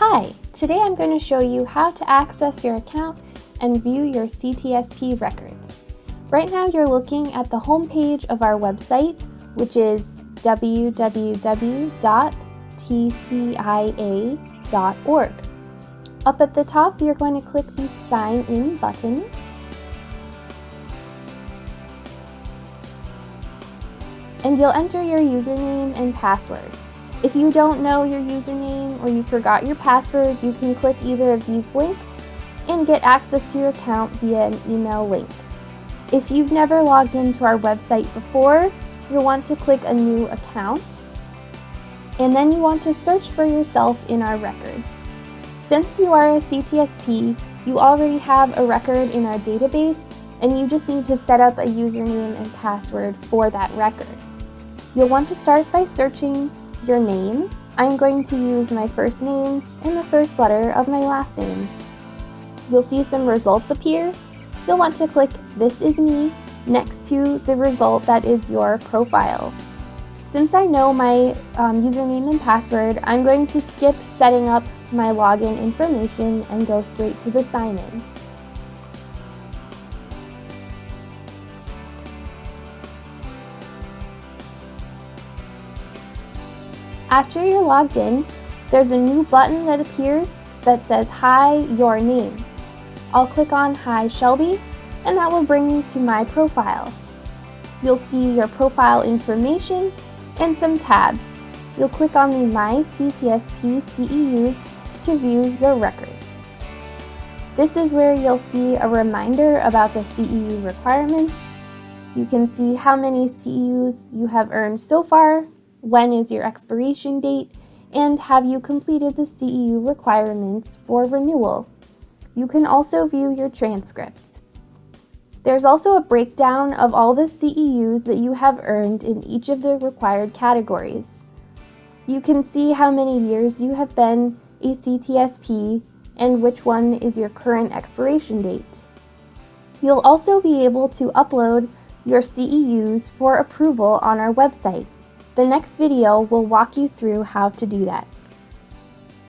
Hi, today I'm going to show you how to access your account and view your CTSP records. Right now you're looking at the home page of our website, which is www.tcia.org. Up at the top, you're going to click the Sign In button. And you'll enter your username and password. If you don't know your username or you forgot your password, you can click either of these links and get access to your account via an email link. If you've never logged into our website before, you'll want to click a new account, and then you want to search for yourself in our records. Since you are a CTSP, you already have a record in our database, and you just need to set up a username and password for that record. You'll want to start by searching your name. I'm going to use my first name and the first letter of my last name. You'll see some results appear. You'll want to click This Is Me next to the result that is your profile. Since I know my username and password, I'm going to skip setting up my login information and go straight to the sign in. After you're logged in, there's a new button that appears that says Hi, Your Name. I'll click on Hi Shelby, and that will bring me to my profile. You'll see your profile information and some tabs. You'll click on the My CTSP CEUs to view your records. This is where you'll see a reminder about the CEU requirements. You can see how many CEUs you have earned so far, when is your expiration date, and have you completed the CEU requirements for renewal. You can also view your transcripts. There's also a breakdown of all the CEUs that you have earned in each of the required categories. You can see how many years you have been a CTSP and which one is your current expiration date. You'll also be able to upload your CEUs for approval on our website. The next video will walk you through how to do that.